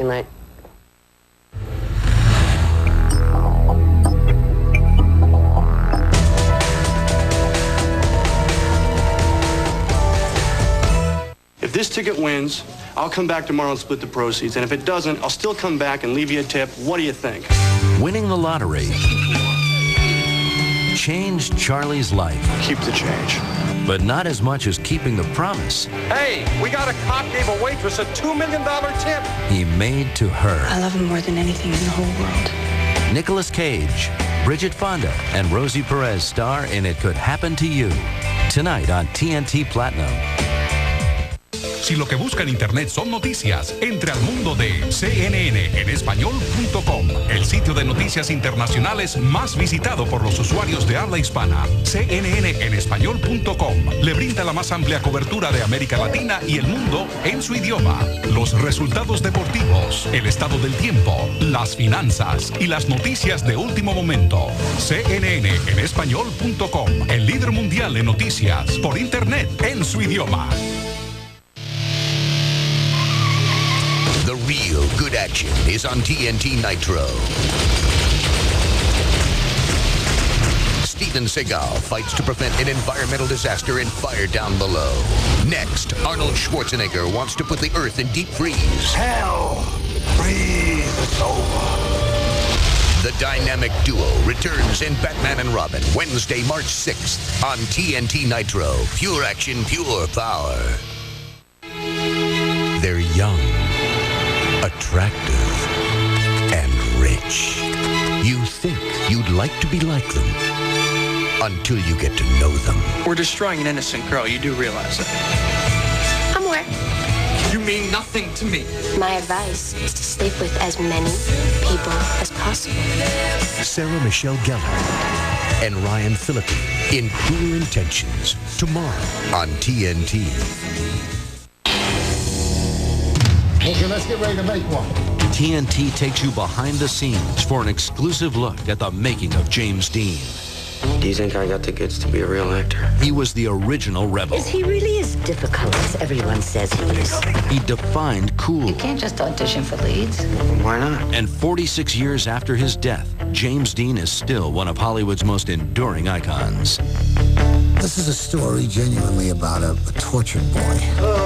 Good night. If this ticket wins, I'll come back tomorrow and split the proceeds. And if it doesn't, I'll still come back and leave you a tip. What do you think? Winning the lottery changed Charlie's life. Keep the change. But not as much as keeping the promise Hey, we got a cop gave a waitress a $2 million tip. he made to her. I love him more than anything in the whole world. Nicolas Cage, Bridget Fonda, and Rosie Perez star in It Could Happen to You. Tonight on TNT Platinum. Si lo que busca en Internet son noticias, entre al mundo de cnnenespañol.com, el sitio de noticias internacionales más visitado por los usuarios de habla hispana. cnnenespañol.com le brinda la más amplia cobertura de América Latina y el mundo en su idioma. Los resultados deportivos, el estado del tiempo, las finanzas y las noticias de último momento. cnnenespañol.com, el líder mundial en noticias por Internet en su idioma. The real good action is on TNT Nitro. Steven Seagal fights to prevent an environmental disaster in Fire Down Below. Next, Arnold Schwarzenegger wants to put the Earth in deep freeze. Hell, breathe, it's over. The dynamic duo returns in Batman and Robin, Wednesday, March 6th on TNT Nitro. Pure action, pure power. They're young, attractive, and rich. You think you'd like to be like them until you get to know them. We're destroying an innocent girl. You do realize that. I'm aware. You mean nothing to me. My advice is to sleep with as many people as possible. Sarah Michelle Gellar and Ryan Phillippe in Cruel Intentions, tomorrow on TNT. Okay, let's get ready to make one. TNT takes you behind the scenes for an exclusive look at the making of James Dean. Do you think I got the goods to be a real actor? He was the original rebel. Is he really as difficult as everyone says he is? He defined cool. You can't just audition for leads. Why not? And 46 years after his death, James Dean is still one of Hollywood's most enduring icons. This is a story genuinely about a tortured boy.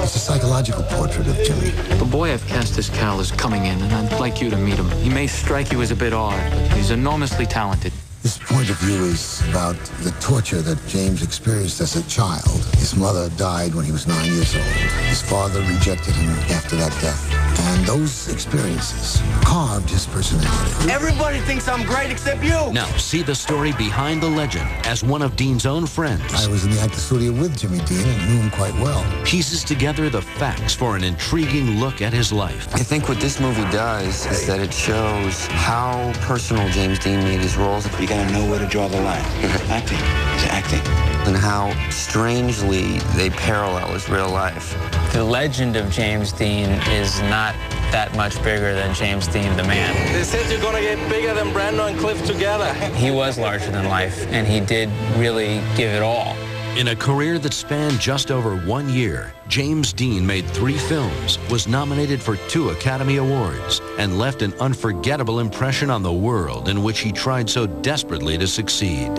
It's a psychological portrait of Jimmy. The boy I've cast as Cal is coming in, and I'd like you to meet him. He may strike you as a bit odd, but he's enormously talented. This point of view is about the torture that James experienced as a child. His mother died when he was 9 years old. His father rejected him after that death. And those experiences carved his personality. Everybody thinks I'm great except you. Now, see the story behind the legend as one of Dean's own friends I was in the actor studio with Jimmy Dean and knew him quite well. pieces together the facts for an intriguing look at his life. I think what this movie does is that it shows how personal James Dean made his roles. You gotta know where to draw the line. Acting is acting. And how strangely they parallel his real life. The legend of James Dean is not that much bigger than James Dean the man. They said you're gonna get bigger than Brando and Cliff together. He was larger than life, and he did really give it all. In a career that spanned just over 1 year, James Dean made 3 films, was nominated for 2 Academy Awards, and left an unforgettable impression on the world in which he tried so desperately to succeed.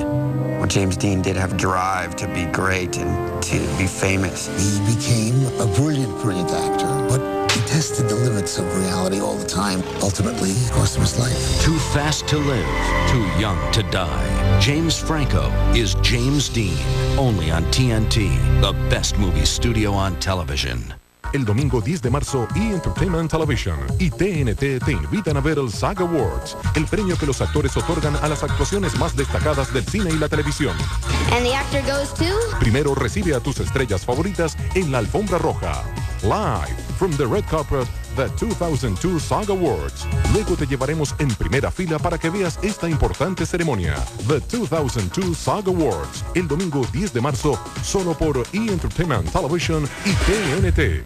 Well, James Dean did have drive to be great and to be famous. He became a brilliant, brilliant actor, but he tested the limits of reality all the time. Ultimately, it cost him his life. Too fast to live, too young to die. James Franco is James Dean, only on TNT, the best movie studio on television. El domingo 10 de marzo, Entertainment Television y TNT te invitan a ver el SAG Awards, el premio que los actores otorgan a las actuaciones más destacadas del cine y la televisión. And the actor goes to? Primero recibe a tus estrellas favoritas en la alfombra roja. Live from the red carpet, the 2002 SAG Awards. Luego te llevaremos en primera fila para que veas esta importante ceremonia. The 2002 SAG Awards, el domingo 10 de marzo, solo por Entertainment Television y TNT.